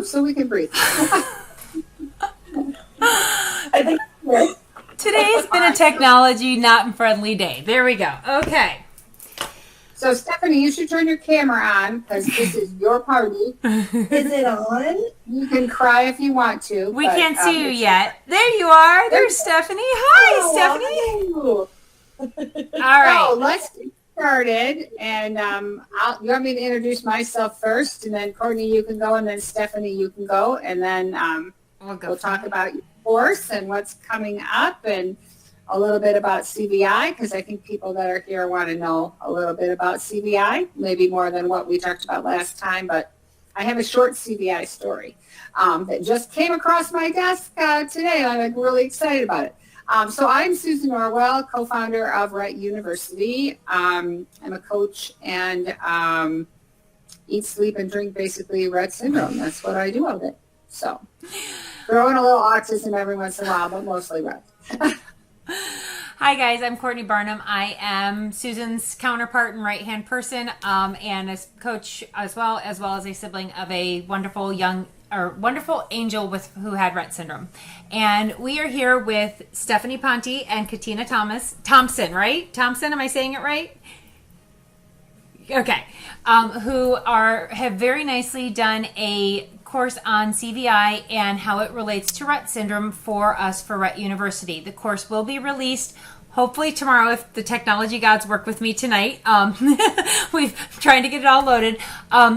so we can breathe. I think Today's been a technology not friendly day. There we go. Okay. So, Stephanie, you should turn your camera on because this is your party. Is it on? You can cry if you want to. We can't see you yet. There you are. There's Stephanie. Hi, Stephanie. All right. So let's get started. And you want me to introduce myself first, and then Courtney, you can go, and then Stephanie, you can go, and then we'll talk about your course and what's coming up, and a little bit about CVI, because I think people that are here want to know a little bit about CVI, maybe more than what we talked about last time. But I have a short CVI story that just came across my desk today. I'm really excited about it. So I'm Susan Orwell, co-founder of Rett University. I'm a coach and eat, sleep, and drink basically Rett syndrome. That's what I do all day. So throw in a little autism every once in a while, but mostly Rett. Hi guys, I'm Courtney Barnum. I am Susan's counterpart and right-hand person, and a coach as well as a sibling of a wonderful angel who had Rett syndrome. And we are here with Stephanie Ponte and Katina Thompson, right? Thompson, am I saying it right? Okay. Who have very nicely done a course on CVI and how it relates to Rett syndrome for us for Rett University. The course will be released hopefully tomorrow if the technology gods work with me tonight. We're trying to get it all loaded.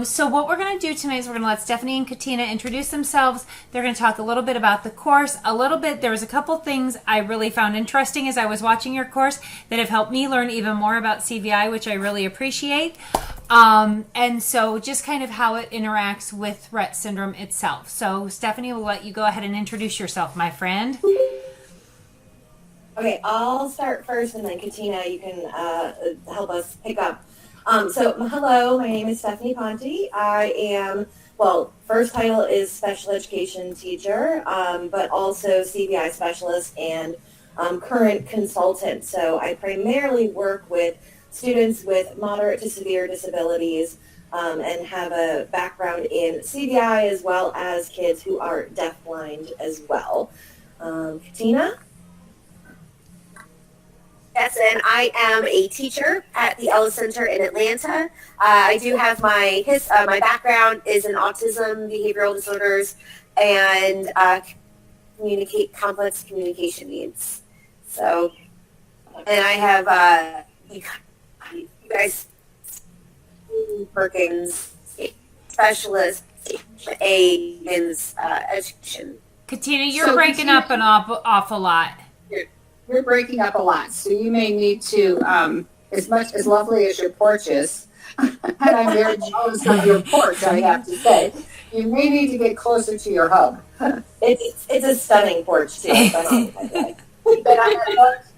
So what we're going to do tonight is we're going to let Stephanie and Katina introduce themselves. They're going to talk a little bit about the course. There was a couple things I really found interesting as I was watching your course that have helped me learn even more about CVI, which I really appreciate. And so just kind of how it interacts with Rett syndrome itself. So Stephanie, we'll let you go ahead and introduce yourself, my friend. Okay, I'll start first, and then Katina, you can help us pick up. Hello, my name is Stephanie Ponte. I am, first title is special education teacher, but also CVI specialist and current consultant. So I primarily work with students with moderate to severe disabilities and have a background in CVI as well as kids who are deafblind as well. Katina? Yes, and I am a teacher at the Ellis Center in Atlanta. I do have my background is in autism, behavioral disorders, and complex communication needs. So, and I have you guys Perkins specialist in education. Katina, you're breaking up an awful lot. You're breaking up a lot, so you may need to, as lovely as your porch is, and I'm very jealous of your porch, I have to say, you may need to get closer to your hub. It's a stunning porch too.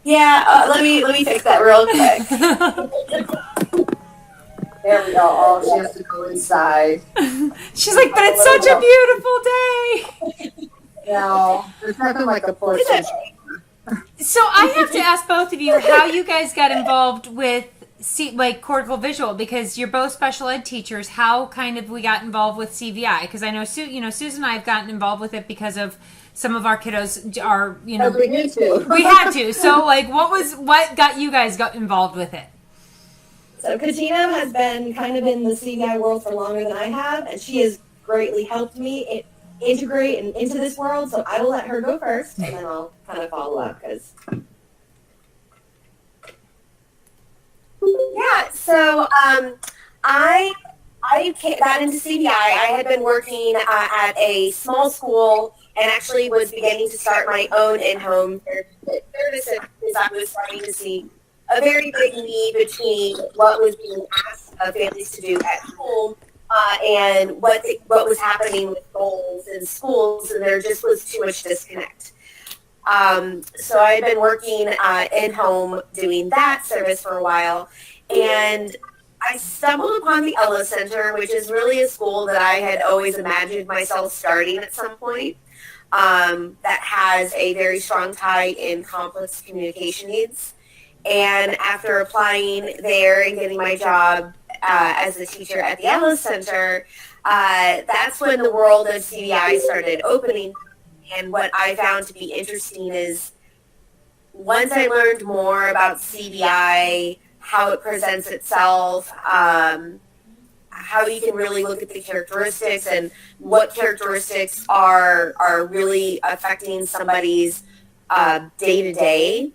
Yeah, let me fix that real quick. There we go. Oh, she has to go inside. She's like, but it's such a beautiful day. No, there's nothing like a porch. So I have to ask both of you how you guys got involved with Cortical Visual, because you're both special ed teachers. How kind of we got involved with CVI? Because I know Susan and I have gotten involved with it because of some of our kiddos are we need to. We had to. So what got you guys involved with it? So Katina has been kind of in the CVI world for longer than I have, and she has greatly helped me integrate into this world, so I will let her go first, and then I'll kind of follow up. So I got into CVI. I had been working at a small school and actually was beginning to start my own in-home therapist as I was starting to see a very big need between what was being asked of families to do at home and what was happening with goals in schools, and there just was too much disconnect. So I had been working in-home doing that service for a while, and I stumbled upon the Ellis Center, which is really a school that I had always imagined myself starting at some point, that has a very strong tie in complex communication needs. And after applying there and getting my job as a teacher at the Ellis Center, that's when the world of CBI started opening. And what I found to be interesting is once I learned more about CBI, how it presents itself, how you can really look at the characteristics and what characteristics are really affecting somebody's day-to-day.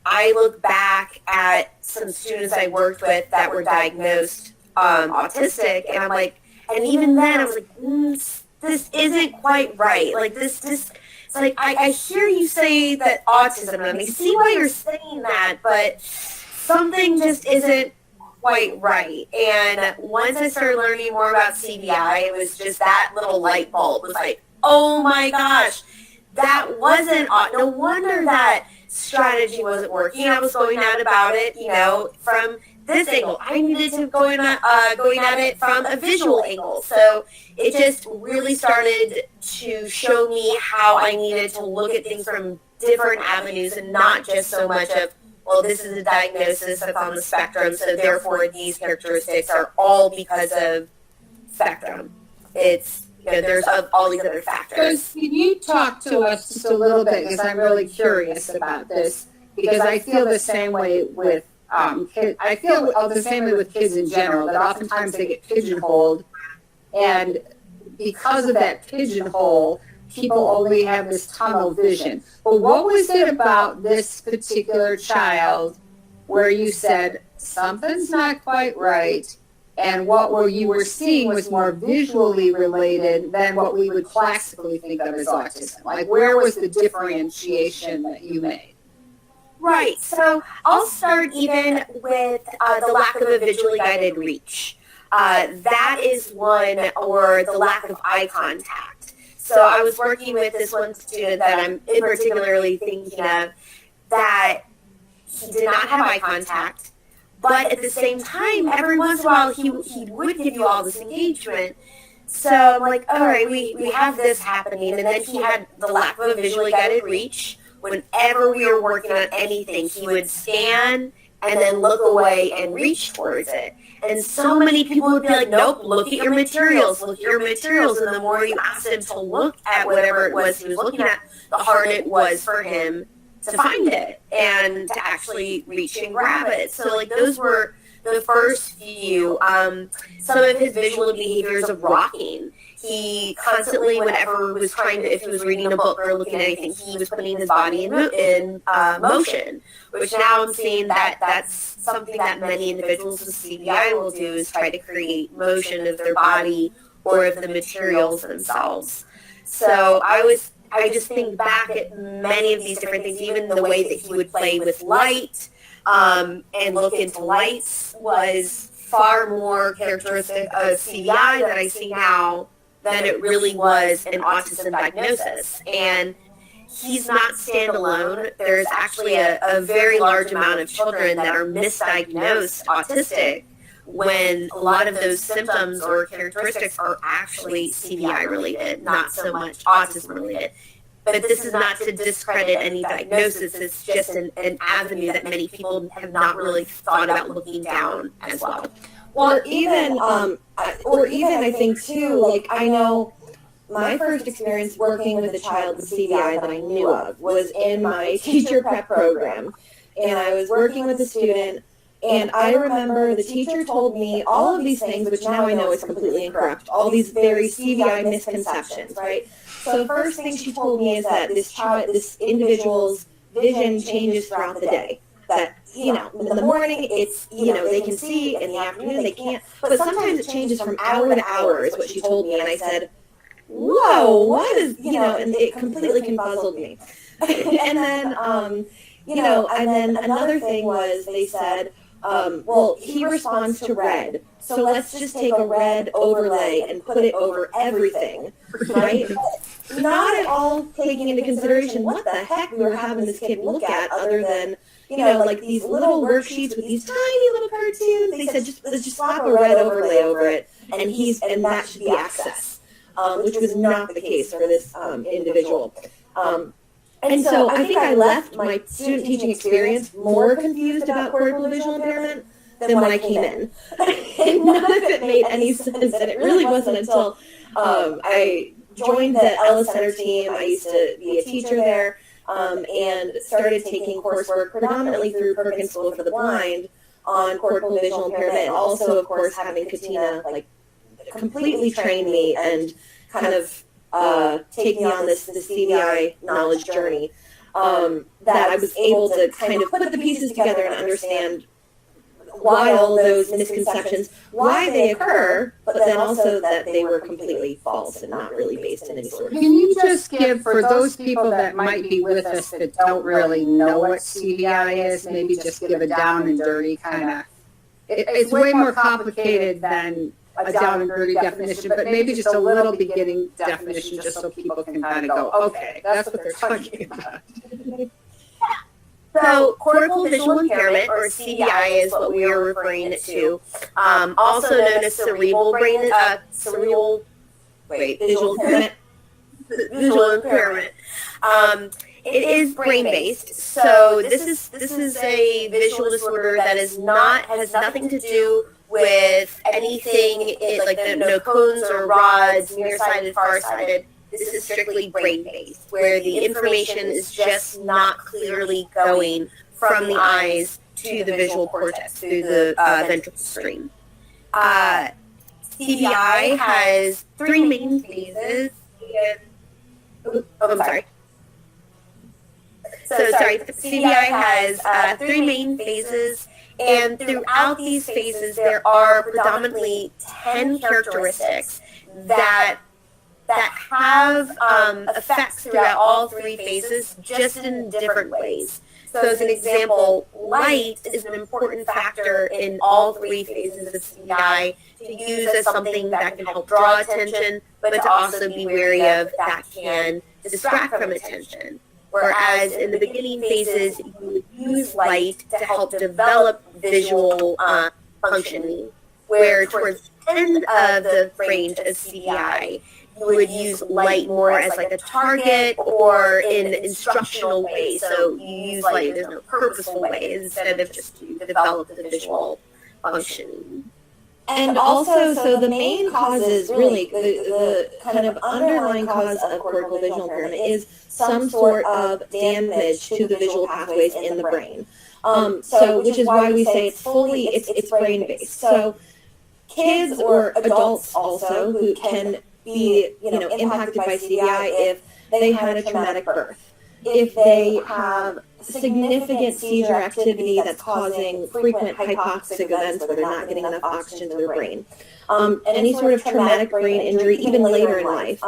I look back at some students I worked with that were diagnosed autistic, and I'm like, and even then I was like, this isn't quite right. Like this, it's like I hear you say that autism, and I see why you're saying that, but something just isn't quite right. And once I started learning more about CBI, it was just that little light bulb was like, oh my gosh, that wasn't, no wonder that strategy wasn't working. I was going out about it, from this angle. I needed to going at it from a visual angle. So it just really started to show me how I needed to look at things from different avenues and not just so much of, well, this is a diagnosis that's on the spectrum, so therefore these characteristics are all because of spectrum. It's, there's all these other factors. So can you talk to us just a little bit, because I'm really curious about this, because I feel the same way with kids. I feel the same way with kids in general, that oftentimes they get pigeonholed, and because of that pigeonhole, people only have this tunnel vision. But what was it about this particular child where you said something's not quite right, and what you were seeing was more visually related than what we would classically think of as autism? Like, where was the differentiation that you made? Right. So I'll start even with the lack of a visually guided reach. That is one, or the lack of eye contact. So I was working with this one student that I'm in particularly thinking of, that he did not have eye contact, but at the same time, every once in a while, he would give you all this engagement. So I'm like, all right, we have this happening. And then he had the lack of a visually guided reach. Whenever we were working on anything, he would scan and then look away and reach towards it. And so many people would be like, nope, look at your materials, look at your materials. And the more you asked him to look at whatever it was he was looking at, the harder it was for him to find it and to actually reach and grab it. So like those were the first few. Some of his visual behaviors of rocking. He constantly, whenever was if he was reading a book or looking at anything, he was putting his body in motion, which now I'm seeing that that's something that many individuals with CBI will do, is try to create motion of their body or of the materials themselves. So I just think back at many of these different things, even the way that he would play with light and look into lights was far more characteristic of CBI that I see now than it really was an autism diagnosis. And he's not standalone. There's actually a very large amount of children that are misdiagnosed autistic when a lot of those symptoms or characteristics are actually CBI related, not so much autism related. But this is not to discredit any diagnosis. It's just an avenue that many people have not really thought about looking down as well. Well, even I think too, like I know my first experience working with a child with CBI that I knew of was in my teacher prep program. And I was working with a student, and I remember the teacher told me all of these things, which now I know is completely incorrect, all these very CBI misconceptions, right? So the first thing she told me is that this individual's vision changes throughout the day. That, in the morning it's, they can see, in the afternoon they can't. But sometimes it changes from hour to hour is what she told me. And I said, whoa, what is, and it completely confuzzled me. And then, and then another thing was they said, well, he responds to red. So let's just take a red overlay and put it over everything, right? Not at all taking into consideration what the heck we were having this kid look at other than, like these little worksheets with these tiny little cartoons. They said, just slap a red overlay over it, and that should be access, which was not the case for this individual. And so I think I left my student teaching experience more confused about cortical visual impairment than when I came in. And none of it made any sense, and it really wasn't until I joined the Ellis Center team. I used to be a teacher there, and started taking coursework predominantly through Perkins School for the Blind on cortical visual impairment, and also, of course, having Katina like completely train me and kind of take me on this CVI knowledge journey, that I was able to kind of put the pieces together and understand why all those misconceptions, why they occur, but then also that they were completely false and not really based in any sort of... Can you just give, for those people that might be with us that don't really know what CVI is, maybe just give a down and dirty kind of... It's way more complicated than a down and dirty definition, but maybe just a little beginning definition just so people can kind of go, okay, that's what they're talking about. So, cortical visual impairment, or CVI, is what we are referring it to, also known as visual impairment. Visual impairment. It is brain-based. So this is a visual disorder that has nothing to do with anything like no cones or rods, nearsighted, farsighted. This is strictly brain-based, where the information is just not clearly going from the eyes to the visual cortex through the ventral stream. CVI has three main phases. I'm sorry. CVI has three main phases, and throughout these phases, there are predominantly 10 characteristics that have effects throughout all three phases, just in different ways. So as an example, light is an important factor in all three phases of CVI to use as something that can help draw attention, but to also be wary of that can distract from attention. Whereas in the beginning phases, you would use light to help develop visual functioning, where towards the end of the range of CVI, you would use light more as like a target or in instructional ways. So you use light, there's no purposeful way, instead of just to develop the visual functioning. And also, so the main causes, really, the kind of underlying cause of cortical visual impairment is some sort of damage to the visual pathways in the brain. So, which is why we say it's brain-based. So kids or adults also who can be, impacted by CVI if they had a traumatic birth, if they have significant seizure activity that's causing frequent hypoxic events where they're not getting enough oxygen to their brain, any sort of traumatic brain injury, even later in life.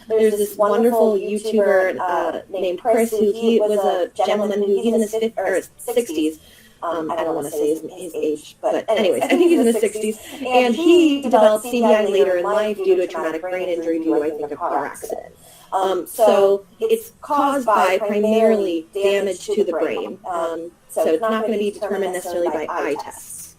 There's this wonderful YouTuber named Chris, he was a gentleman he's in his 60s. I don't want to say his age, but anyways, I think he's in his 60s, and he developed CVI later in life due to a traumatic brain injury due to, I think, a car accident. So it's caused by primarily damage to the brain. So it's not going to be determined necessarily by eye tests.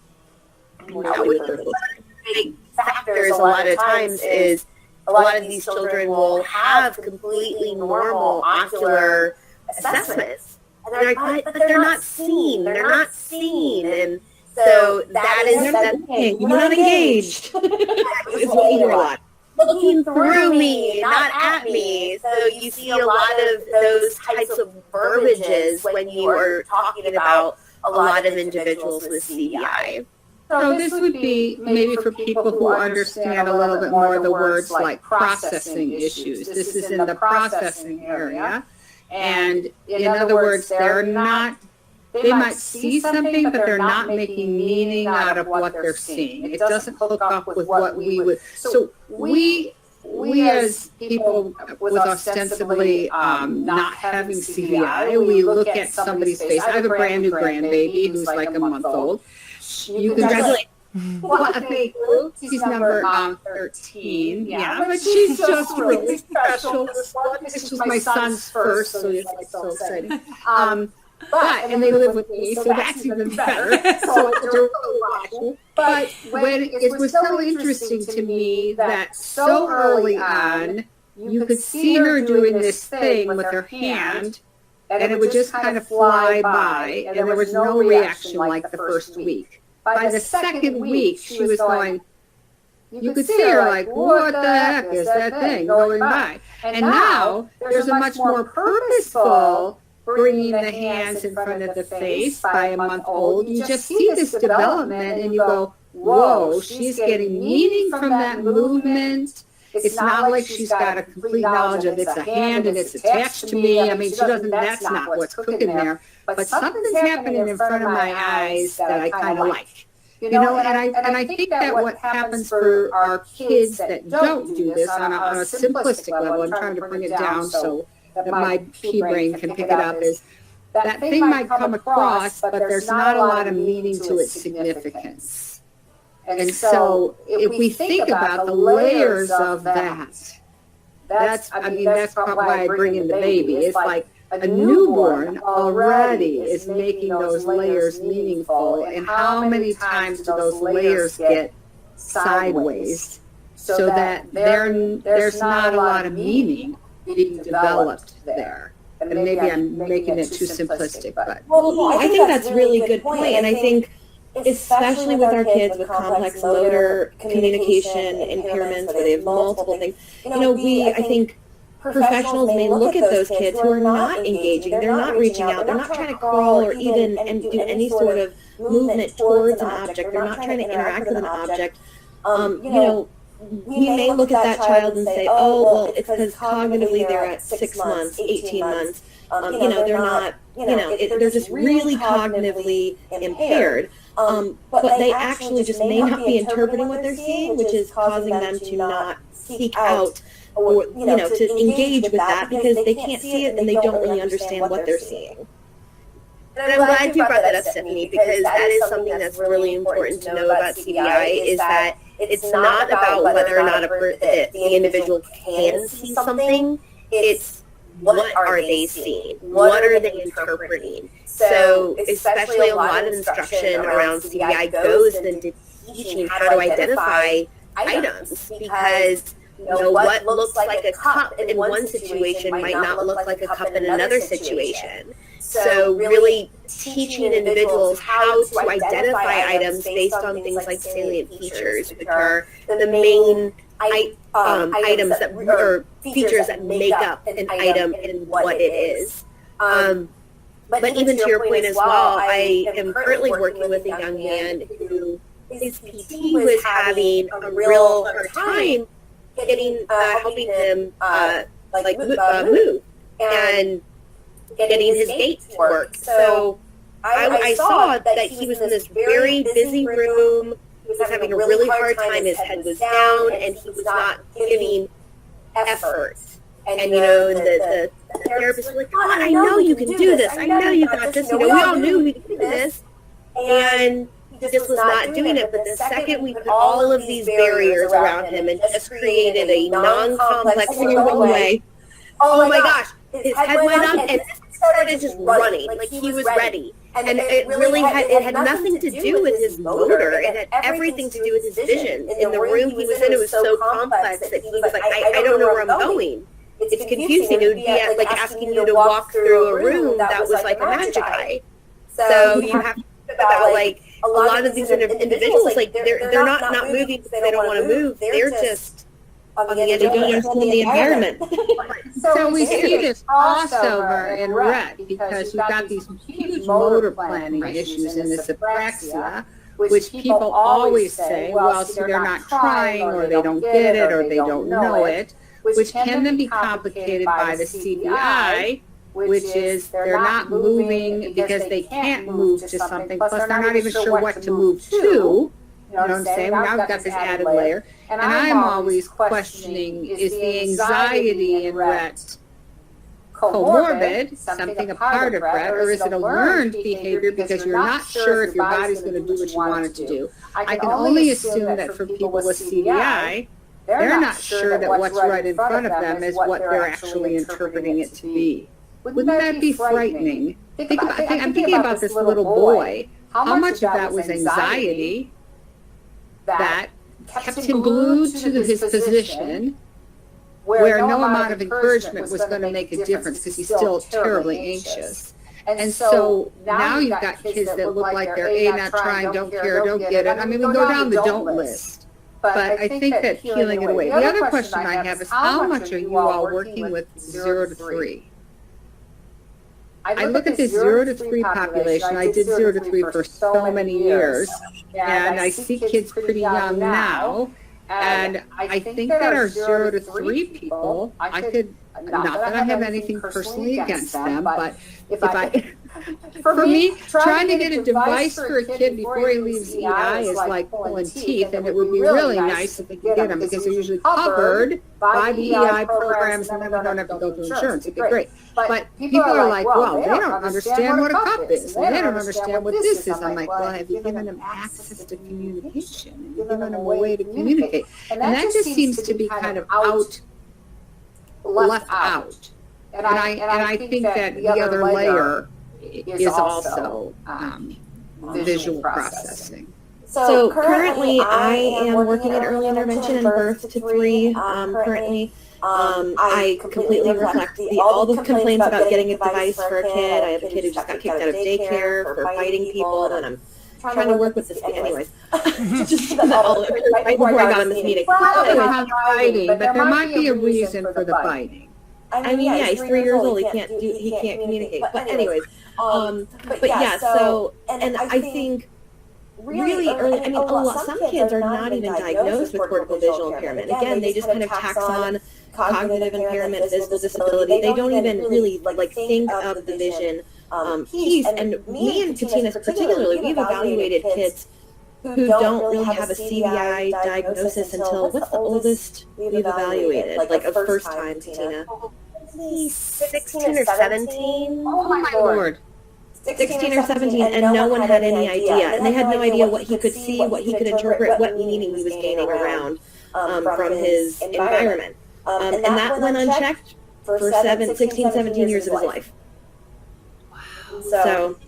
Big factors a lot of times is a lot of these children will have completely normal ocular assessments. And they're like, but they're not seen. They're not seen. And so that is... You're not engaged. It's what you hear a lot. Looking through me, not at me. So you see a lot of those types of verbiages when you are talking about a lot of individuals with CVI. So this would be maybe for people who understand a little bit more of the words like processing issues. This is in the processing area. And in other words, they might see something, but they're not making meaning out of what they're seeing. It doesn't hook up with what we would. So we as people with ostensibly not having CVI, we look at somebody's face. I have a brand new grandbaby who's like a month old. You congratulate. Well, thank you. She's number 13. Yeah, but she's just really special. This was my son's first, so it's like so exciting. And they live with me, so that's even better. So it's really watching. But when it was so interesting to me that so early on, you could see her doing this thing with her hand, and it would just kind of fly by, and there was no reaction like the first week. by the second week, she was going, you could see her like, what the heck is that thing going by? And now there's a much more purposeful bringing the hands in front of the face by a month old. You just see this development and you go, whoa, she's getting meaning from that movement. It's not like she's got a complete knowledge of it's a hand and it's attached to me. I mean, she doesn't, that's not what's cooking there. But something's happening in front of my eyes that I kind of like. You know, and I think that what happens for our kids that don't do this on a simplistic level, I'm trying to bring it down so that my pea brain can pick it up, is that thing might come across, but there's not a lot of meaning to its significance. And so if we think about the layers of that's probably why I bring in the baby. It's like a newborn already is making those layers meaningful, and how many times do those layers get sideways so that there's not a lot of meaning being developed there. And maybe I'm making it too simplistic, but Well, I think that's a really good point, and I think especially with our kids with complex motor communication impairments where they have multiple things, I think professionals may look at those kids who are not engaging, they're not reaching out, they're not trying to crawl or even and do any sort of movement towards an object, they're not trying to interact with an object. We may look at that child and say, oh, well, it's because cognitively they're at 6 months, 18 months, they're not, they're just really cognitively impaired. But they actually just may not be interpreting what they're seeing, which is causing them to not seek out or, to engage with that because they can't see it and they don't really understand what they're seeing. And I'm glad you brought that up, Stephanie, because that is something that's really important to know about CBI is that it's not about whether or not the individual can see something. It's what are they seeing? What are they interpreting? So especially a lot of instruction around CBI goes into teaching how to identify items because what looks like a cup in one situation might not look like a cup in another situation. So really teaching individuals how to identify items based on things like salient features, which are the main items that or features that make up an item and what it is. But even to your point as well, I am currently working with a young man who his PT was having a real hard time helping him move and getting his gait to work. So I saw that he was in this very busy room. He was having a really hard time. His head was down, and he was not giving effort. And the therapist was like, "Come on, I know you can do this. I know you got this. We all knew we could do this." And he just was not doing it. But the second we put all of these barriers around him and just created a non-complex runway, oh my gosh, his head went up and started just running. Like he was ready. And it really had nothing to do with his motor. It had everything to do with his vision. In the room he was in, it was so complex that he was like, I don't know where I'm going. It's confusing. It would be like asking you to walk through a room that was like a magic eye. So you have to think about like a lot of these individuals, like they're not moving because they don't want to move. They're just on the edge of the environment. So we see this crossover in Rett because you've got these huge motor planning issues in this apraxia, which people always say, well, see, they're not trying or they don't get it or they don't know it, which can then be complicated by the CBI, which is they're not moving because they can't move to something, plus they're not even sure what to move to. You know what I'm saying? Now we've got this added layer. And I'm always questioning, is the anxiety in Rett comorbid, something a part of Rett, or is it a learned behavior because you're not sure if your body's going to do what you want it to do? I can only assume that for people with CBI, they're not sure that what's right in front of them is what they're actually interpreting it to be. Wouldn't that be frightening? I'm thinking about this little boy. How much of that was anxiety that kept him glued to his position where no amount of encouragement was going to make a difference because he's still terribly anxious. And so now you've got kids that look like they're A, not trying, don't care, don't get it. I mean, we go down the don't list. But I think that healing it away. The other question I have is, how much are you all working with 0 to 3? I look at this 0 to 3 population. I did 0 to 3 for so many years, and I see kids pretty young now. And I think that our 0 to 3 people, I could, not that I have anything personally against them, but if I, for me, trying to get a device for a kid before he leaves EI is like pulling teeth, and it would be really nice if they could get them because they're usually covered by the EI programs, and then we don't have to go through insurance. It'd be great. But people are like, well, they don't understand what a cup is, and they don't understand what this is. I'm like, well, have you given them access to communication? Have you given them a way to communicate? And that just seems to be kind of left out. And I think that the other layer is also visual processing. So currently I am working in early intervention and birth to 3. Currently, I completely reflect all the complaints about getting a device for a kid. I have a kid who just got kicked out of daycare for biting people, and I'm trying to work with this. Anyways, just right before I got on this meeting. Biting, but there might be a reason for the biting. I mean, yeah, he's 3 years old. He can't communicate. But anyways, but yeah. So, and I think really early. I mean, some kids are not even diagnosed with cortical visual impairment. Again, they just kind of tax on cognitive impairment, physical disability. They don't even really like think of the vision piece. And me and Katina particularly, we've evaluated kids who don't really have a CVI diagnosis until, what's the oldest we've evaluated? Like a first time, Katina? 16 or 17? Oh my Lord. 16 or 17, and no one had any idea. And they had no idea what he could see, what he could interpret, what meaning he was gaining around from his environment. And that went unchecked for 16, 17 years of his life. Wow. So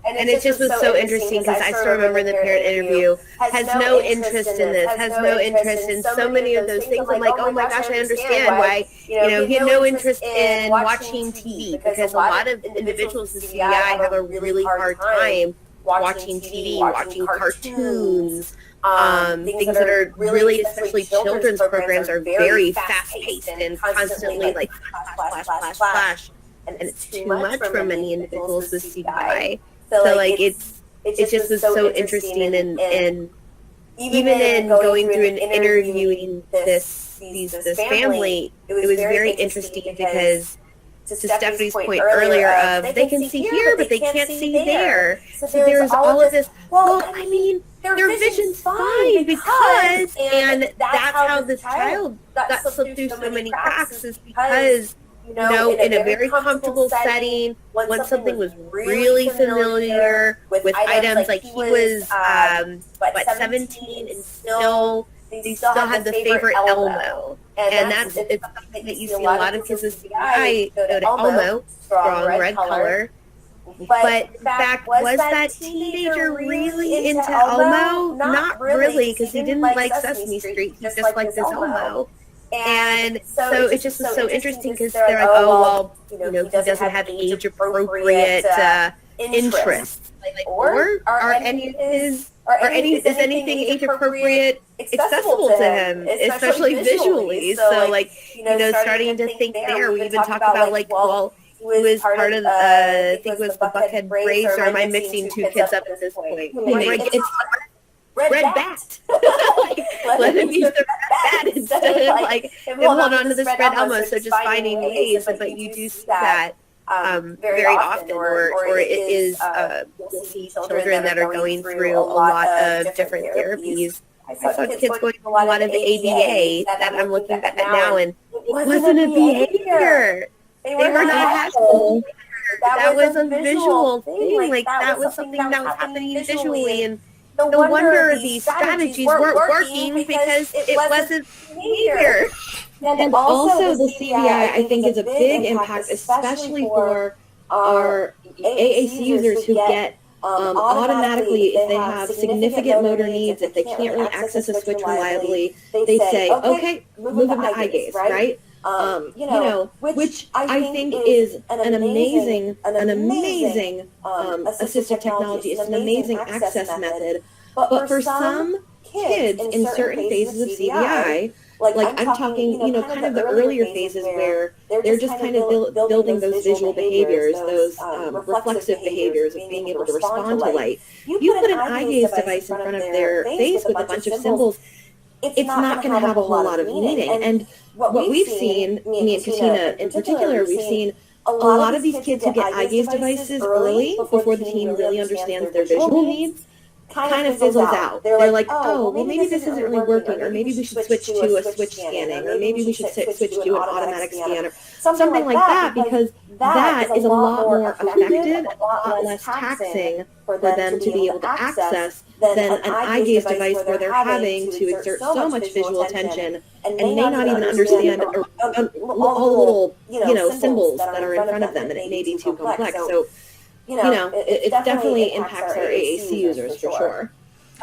and it just was so interesting because I still remember the parent interview, has no interest in this, has no interest in so many of those things. I'm like, oh my gosh, I understand why, he had no interest in watching TV, because a lot of individuals with CVI have a really hard time watching TV, watching cartoons. Things that are really, especially children's programs, are very fast-paced and constantly like flash. And it's too much for many individuals with CVI. So like it just was so interesting, and even in going through and interviewing this family, it was very interesting because, to Stephanie's point earlier of they can see here but they can't see there. So there's all of this, well, I mean, their vision's fine because, and that's how this child got slipped through so many cracks, is because in a very comfortable setting, when something was really familiar with items, like he was 17 and they still had the favorite Elmo, and it's something that you see a lot of kids with CVI go to Elmo, strong red color. But in fact, was that teenager really into Elmo? Not really, because he didn't like Sesame Street. He just liked this Elmo. And so it just was so interesting because they're like, oh, well, he doesn't have age-appropriate interests. Or is anything age-appropriate accessible to him, especially visually? So, like, starting to think there, we even talk about, like, well, he was part of, I think it was the Buckhead Braves, or am I mixing two kids up at this point? It's Red Bat. Let him use the Red Bat instead of like him hold on to this Red Elmo. So just finding ways, but you do see that very often, or it is you'll see children that are going through a lot of different therapies. I saw kids going through a lot of ABA that I'm looking at now, and it wasn't a behavior. They were not having. That was a visual thing. Like that was something that was happening visually, and no wonder these strategies weren't working because it wasn't behavior. And also the CVI, I think, is a big impact, especially for our AAC users who get automatically, if they have significant motor needs, if they can't really access a switch reliably, they say, okay, move them to eye gaze, right? which I think is an amazing assistive technology. It's an amazing access method. But for some kids in certain phases of CBI, like I'm talking, kind of the earlier phases where they're just kind of building those visual behaviors, those reflexive behaviors of being able to respond to light. You put an eye gaze device in front of their face with a bunch of symbols, it's not going to have a whole lot of meaning. And what we've seen, me and Katina in particular, we've seen a lot of these kids who get eye gaze devices early, before the teen really understands their visual needs, kind of fizzles out. They're like, oh, well, maybe this isn't really working, or maybe we should switch to a switch scanning, or maybe we should switch to an automatic scanner, something like that, because that is a lot more effective, a lot less taxing for them to be able to access than an eye gaze device where they're having to exert so much visual attention and may not even understand all the little, symbols that are in front of them, and it may be too complex. So, it definitely impacts our AAC users for sure.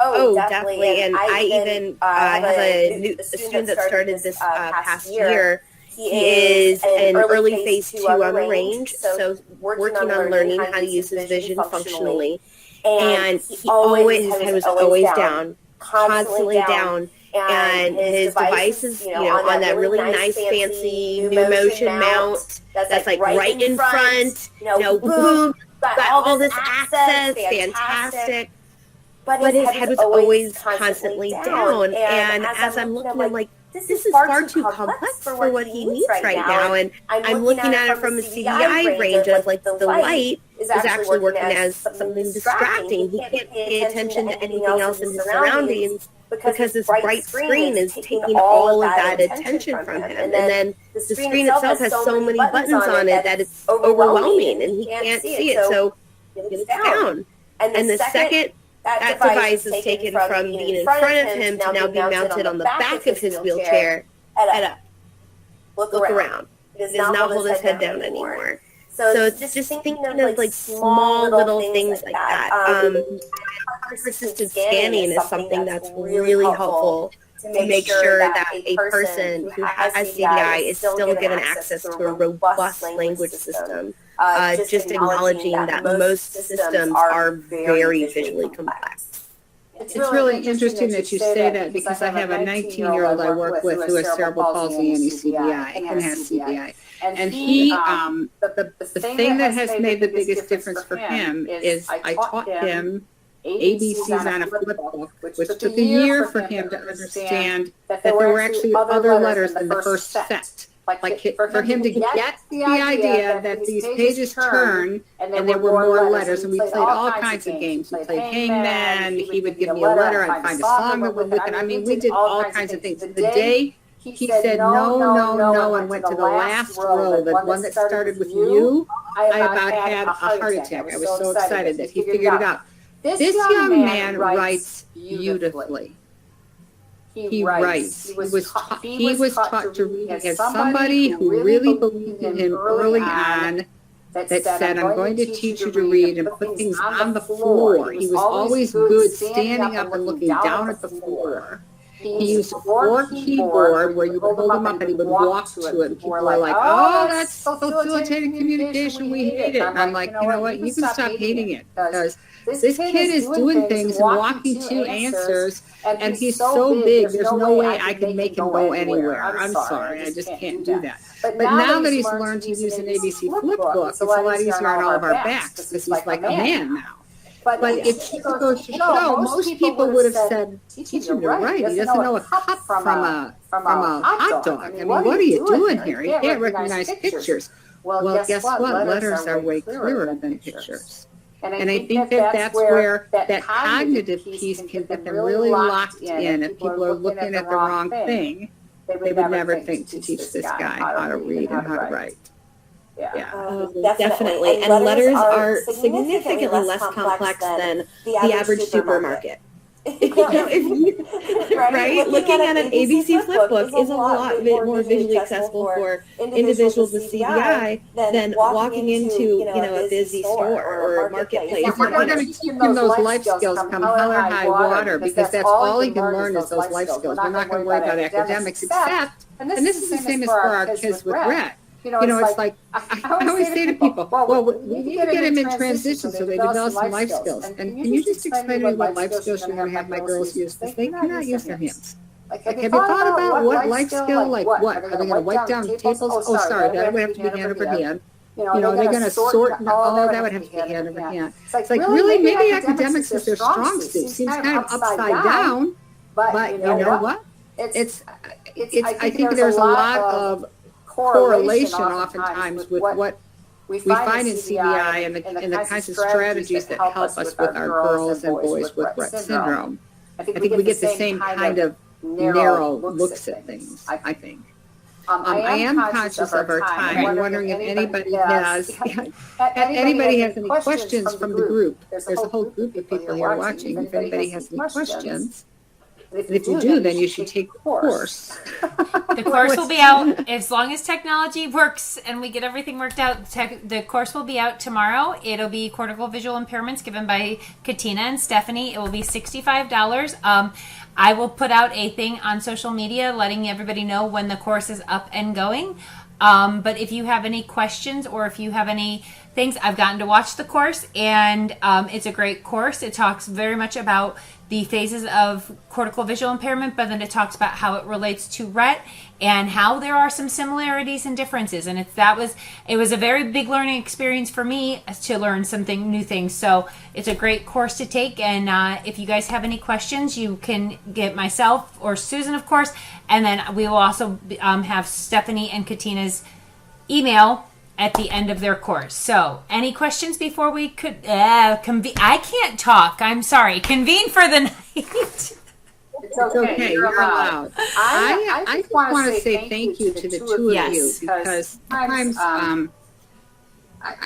Oh, definitely. And I even have a student that started this past year. He is in early phase 2 on the range, so working on learning how to use his vision functionally. And he was always down, constantly down. And his device is, on that really nice, fancy new motion mount that's like right in front, boom, got all this access, fantastic. But his head was always constantly down. And as I'm looking, I'm like, this is far too complex for what he needs right now. And I'm looking at it from a CBI range of like the light is actually working as something distracting. He can't pay attention to anything else in his surroundings because this bright screen is taking all of that attention from him. And then the screen itself has so many buttons on it that it's overwhelming and he can't see it. So it's down. And the second that device is taken from being in front of him to now being mounted on the back of his wheelchair, head up, look around. It does not hold his head down anymore. So it's just thinking of like small little things like that. Persistent scanning is something that's really helpful to make sure that a person who has CBI is still given access to a robust language system. Just acknowledging that most systems are very visually complex. It's really interesting that you say that, because I have a 19-year-old I work with who has cerebral palsy and he's CBI and has CBI. And he, the thing that has made the biggest difference for him is I taught him ABCs on a flip book, which took a year for him to understand that there were actually other letters than the first set. Like for him to get the idea that these pages turn and there were more letters, and we played all kinds of games. We played Hangman, he would give me a letter, I'd find a song that went with it. I mean, we did all kinds of things. The day he said no, and went to the last row, the one that started with you, I about had a heart attack. I was so excited that he figured it out. This young man writes beautifully. He writes. He was taught to read as somebody who really believed in him early on, that said, I'm going to teach you to read and put things on the floor. He was always good standing up and looking down at the floor. He used a floor keyboard where you would hold him up and he would walk to it. And people were like, oh, that's facilitating communication. We hate it. And I'm like, you know what? You can stop hating it, because this kid is doing things and walking to answers, and he's so big, there's no way I can make him go anywhere. I'm sorry, I just can't do that. But now that he's learned to use an ABC flip book, it's a lot easier on all of our backs, because he's like a man now. But it goes to show, most people would have said, teach him to write. He doesn't know a cup from a hot dog. I mean, what are you doing here? He can't recognize pictures. Well, guess what? Letters are way clearer than pictures. And I think that's where that cognitive piece can get them really locked in. If people are looking at the wrong thing, they would never think to teach this guy how to read and how to write. Yeah, definitely. And letters are significantly less complex than the average supermarket. Right? Looking at an ABC flipbook is a lot more visually accessible for individuals with CVI than walking into, a busy store or a marketplace. Yeah, we're going to teach him those life skills come hell or high water, because that's all he can learn is those life skills. We're not going to worry about academics, except, and this is the same as for our kids with Rett. It's like, I always say to people, well, we need to get him in transition so they develop some life skills. And can you just explain to me what life skills you're going to have my girls use? Because they cannot use their hands. Have you thought about what life skill, like what? Are they going to wipe down tables? Oh, sorry, that would have to be hand over hand. Are they going to sort? Oh, that would have to be hand over hand. It's like, really, maybe academics is their strong suit. Seems kind of upside down, but you know what? I think there's a lot of correlation oftentimes with what we find in CBI and the kinds of strategies that help us with our girls and boys with Rett syndrome. I think we get the same kind of narrow looks at things, I think. I am conscious of our time. I'm wondering if anybody has any questions from the group. There's a whole group of people here watching. If anybody has any questions, and if you do, then you should take the course. The course will be out as long as technology works and we get everything worked out. The course will be out tomorrow. It'll be Cortical Visual Impairments given by Katina and Stephanie. It will be $65. I will put out a thing on social media letting everybody know when the course is up and going. But if you have any questions or if you have any things, I've gotten to watch the course and it's a great course. It talks very much about the phases of cortical visual impairment, but then it talks about how it relates to Rett and how there are some similarities and differences. And it was a very big learning experience for me to learn something new things. So it's a great course to take. And if you guys have any questions, you can get myself or Susan, of course. And then we will also have Stephanie and Katina's email at the end of their course. So, any questions before we could convene? I can't talk. I'm sorry. Convene for the night. It's okay. You're allowed. I just want to say thank you to the two of you, because sometimes I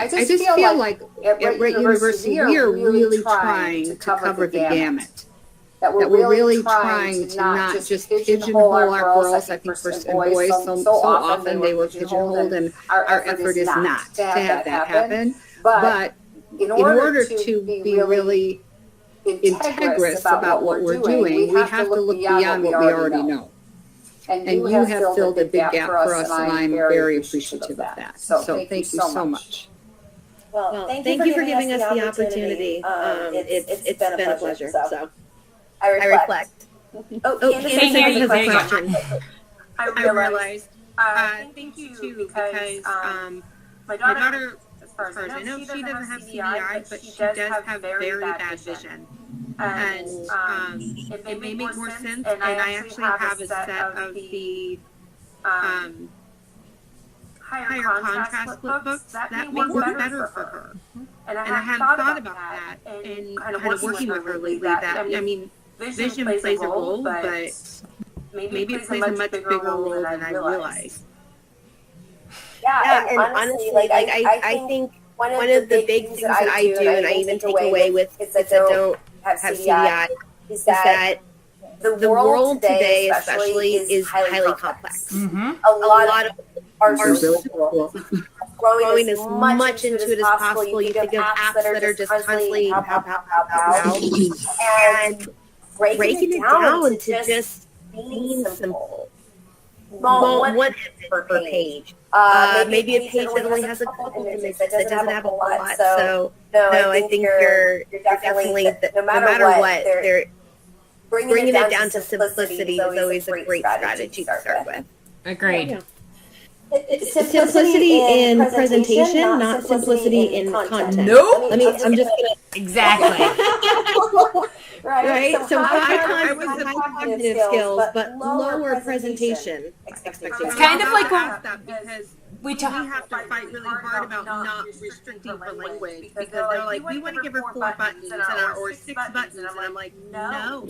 just feel like at Rett University we are really trying to cover the gamut. That we're really trying to not just pigeonhole our girls, I think, first and boys. So often they were pigeonholed, and our effort is not to have that happen. But in order to be really integrous about what we're doing, we have to look beyond what we already know. And you have filled a big gap for us, and I'm very appreciative of that. So thank you so much. Well, thank you for giving us the opportunity. It's been a pleasure. So. I reflect. Candace has a question. I realized. Thank you too, because my daughter, as far as I know, she doesn't have CVI, but she does have very bad vision. And it may make more sense. And I actually have a set of the higher contrast flip books that may work better for her. And I hadn't thought about that and kind of working with her lately. That I mean, vision plays a role, but maybe it plays a much bigger role than I realized. Yeah, and honestly, I think one of the big things that I do, and I even take away with kids that don't have CVI, is that the world today, especially, is highly complex. Mm-hmm. A lot of our Cool. growing as much into it as possible. You think of apps that are just constantly and breaking it down to just being simple. One image per page. Maybe a page that only has a couple images that doesn't have a whole lot. So no, I think you're definitely no matter what, they're bringing it down to simplicity is always a great strategy to start with. Agreed. Yeah. It's simplicity in presentation, not simplicity in content. Nope. I'm just gonna Exactly. right. So high was cognitive skills, but lower presentation expectations. It's kind of like when because we we have to fight really hard about not restricting her language, because they're like, we want to give her 4 buttons or 6 buttons, and I'm like, no.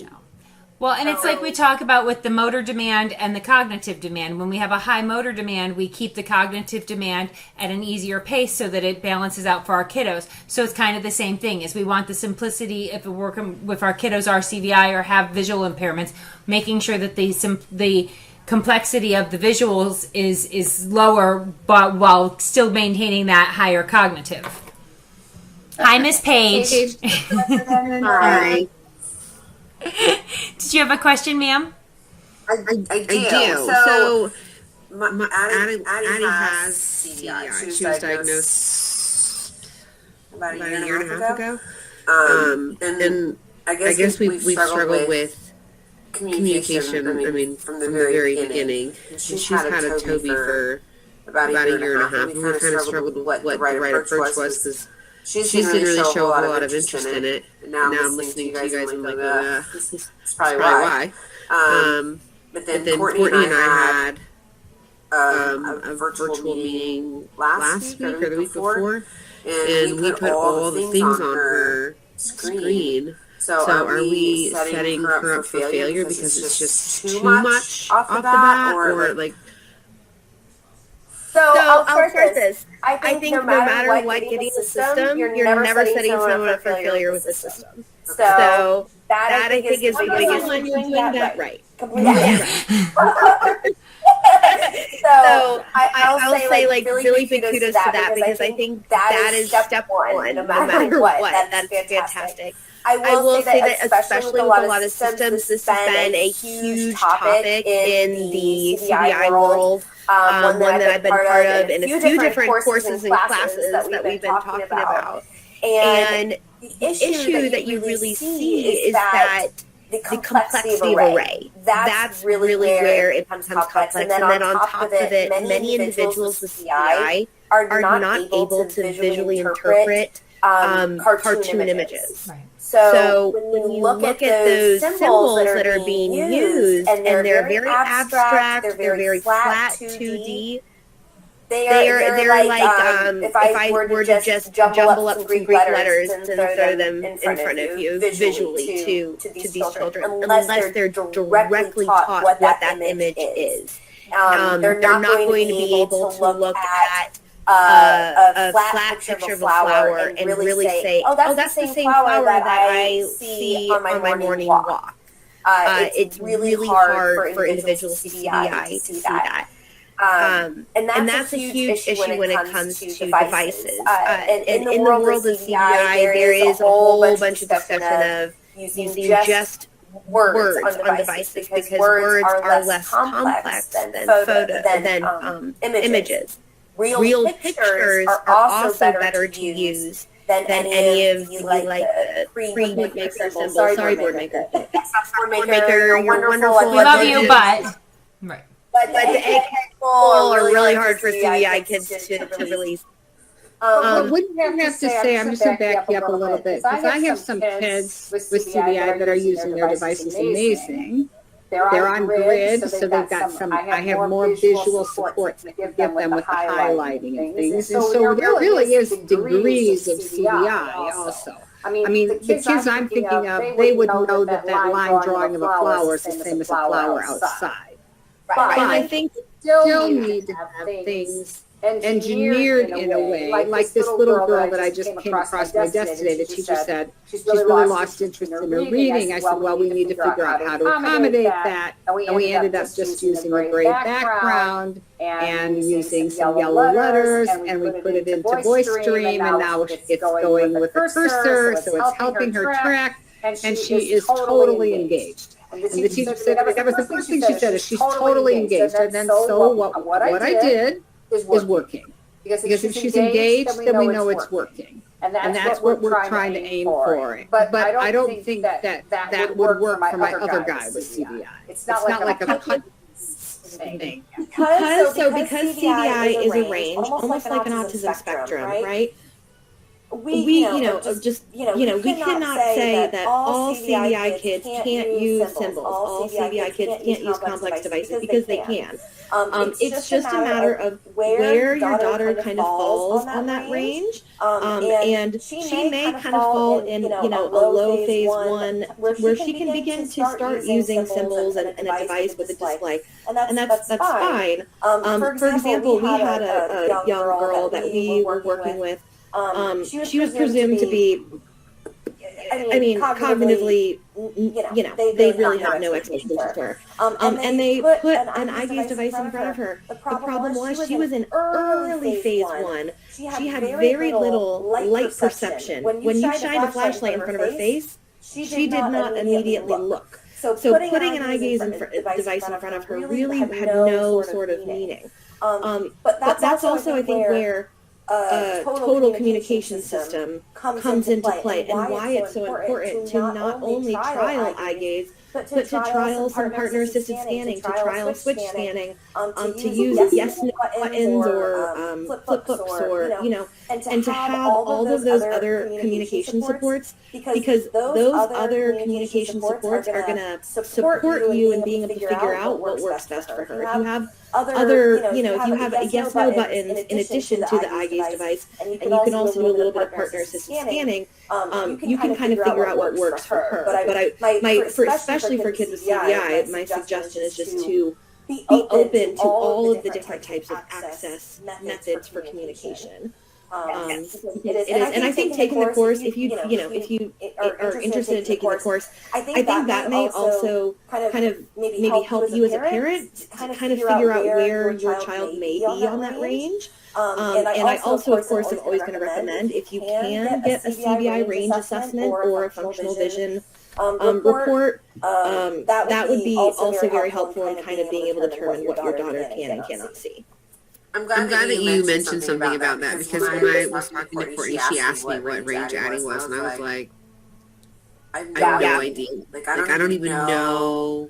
Well, and it's like we talk about with the motor demand and the cognitive demand. When we have a high motor demand, we keep the cognitive demand at an easier pace so that it balances out for our kiddos. So it's kind of the same thing. Is we want the simplicity if we're working with our kiddos are CVI or have visual impairments, making sure that the complexity of the visuals is lower, but while still maintaining that higher cognitive. Hi, Miss Paige. Hi. Did you have a question, ma'am? I do. So Addie has CVI. She was diagnosed about a year and a half ago. And I guess we've struggled with communication. I mean, from the very beginning. She's had a Toby for about a year and a half. And we kind of struggled with what the right approach was because she didn't really show a lot of interest in it. And now I'm listening to you guys and I'm like, this is probably why. But then Courtney and I had a virtual meeting last week or the week before, and we put all the things on her screen. So are we setting her up for failure because it's just too much off the bat, or like? So I'll start this. I think no matter what getting the system, you're never setting someone up for failure with the system. So that I think is the biggest one. You're doing that right. Completely. So I'll say like really big kudos to that because I think that is step one. No matter what, that's fantastic. I will say that especially with a lot of systems, this has been a huge topic in the CVI world. One that I've been part of in a few different courses and classes that we've been talking about. And the issue that you really see is that the complexity of array. That's really where it becomes complex. And then on top of it, many individuals with CVI are not able to visually interpret cartoon images. Right. So when you look at those symbols that are being used, and they're very abstract, they're very flat 2D, they're like if I were to just jumble up some Greek letters and throw them in front of you visually to these children, unless they're directly taught what that image is. They're not going to be able to look at a flat picture of a flower and really say, oh, that's the same flower that I see on my morning walk. It's really hard for individuals with CVI to see that. And that's a huge issue when it comes to devices. And in the world of CVI, there is a whole bunch of discussion of using just words on devices because words are less complex than images. Real pictures are also better to use than any of the pre-board symbols. Sorry, board maker. Board maker, you're wonderful. We love you, but right. But the egg are really hard for CVI kids to release. What you have to say, I'm just going to back you up a little bit, because I have some kids with CVI that are using their devices amazing. They're on grid, so they've got some, I have more visual support to give them with the highlighting and things. And so there really is degrees of CVI also. I mean, the kids I'm thinking of, they would know that that line drawing of a flower is the same as a flower outside. But I think still need to have things engineered in a way, like this little girl that I just came across my desk today. The teacher said she's really lost interest in her reading. I said, well, we need to figure out how to accommodate that. And we ended up just using a gray background and using some yellow letters, and we put it into voice stream, and now it's going with a cursor, so it's helping her track, and she is totally engaged. And the teacher said, that was the first thing she said, is she's totally engaged. And then so what I did is working. Because if she's engaged, then we know it's working. And that's what we're trying to aim for. But I don't think that would work for my other guy with CVI. It's not like a thing. Because CVI is a range, almost like an autism spectrum, right? we cannot say that all CVI kids can't use symbols, all CVI kids can't use complex devices, because they can. It's just a matter of where your daughter kind of falls on that range, and she may kind of fall in, a low phase 1, where she can begin to start using symbols and a device with a display, and that's fine. For example, we had a young girl that we were working with. She was presumed to be, cognitively, they really have no expectations for her. And they put an eye gaze device in front of her. The problem was she was in early phase 1. She had very little light perception. When you shined a flashlight in front of her face, she did not immediately look. So putting an eye gaze device in front of her really had no sort of meaning. But that's also, I think, where total communication system comes into play, and why it's so important to not only trial eye gaze, but to trial some partner-assisted scanning, to trial switch scanning, to use yes/no buttons or flip books, or and to have all of those other communication supports, because those other communication supports are going to support you in being able to figure out what works best for her. If you have if you have yes/no buttons in addition to the eye gaze device, and you can also do a little bit of partner-assisted scanning, you can kind of figure out what works for her. But especially for kids with CVI, my suggestion is just to be open to all of the different types of access methods for communication. It is, and I think taking the course, if you are interested in taking the course, I think that may also kind of maybe help you as a parent to kind of figure out where your child may be on that range. And I also, of course, am always going to recommend, if you can get a CVI range assessment or a functional vision report, that would be also very helpful in kind of being able to determine what your daughter can and cannot see. I'm glad that you mentioned something about that, because when I was talking to Courtney, she asked me what range Addie was, and I was like, I have no idea. I don't even know.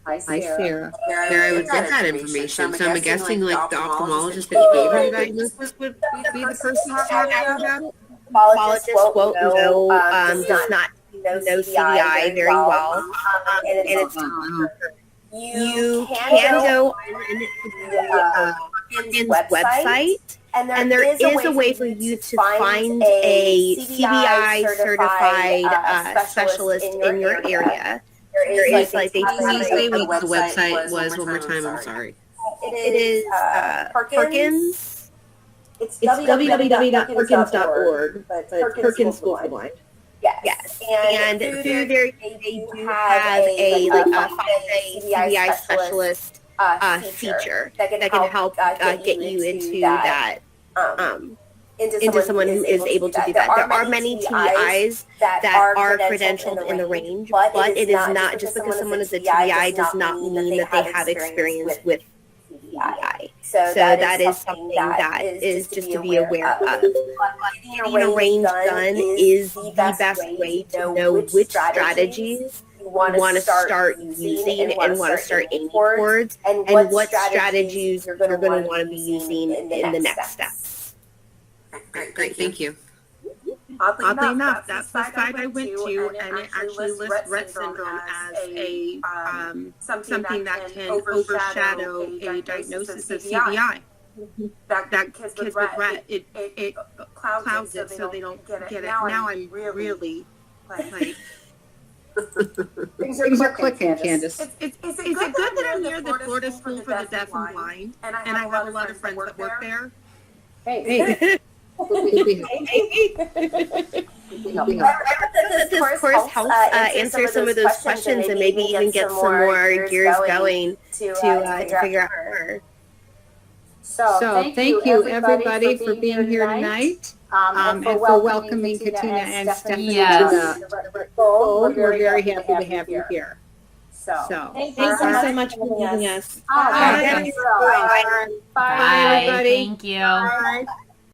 Hi, Sarah. Where I would get that information. So I'm guessing the ophthalmologist that gave her the diagnosis would be the person to talk about it. Ophthalmologist won't know, does not know CVI very well, and it's you can go on Hopkins' website, and there is a way for you to find a CVI certified specialist in your area. There is, like, Can you say what the website was one more time? I'm sorry. It is Perkins. It's www.perkins.org, but Perkins School for the Blind. Yes. And through there, they do have a CVI specialist feature that can help get you into that, into someone who is able to do that. There are many TIs that are credentialed in the range, but it is not, just because someone is a TI does not mean that they have experience with CVI. So that is something that is just to be aware of. Getting a range done is the best way to know which strategies you want to start using and want to start aiming towards, and what strategies you're going to want to be using in the next steps. Great, thank you. Oddly enough, that's the site I went to, and it actually lists Rett syndrome as a something that can overshadow a diagnosis of CVI. That kids with Rett, it clouds it so they don't get it. Now I'm really like Things are clicking, Candace. Is it good that I'm near the Florida School for the Deaf and Blind, and I have a lot of friends that work there? Hey. This course helps answer some of those questions, and maybe even get some more gears going to figure out more. So thank you everybody for being here tonight, and for welcoming Katina and Stephanie to the Bowl. We're very happy to have you here. So thank you so much for having us. Bye, everybody. Bye. Thank you. Bye.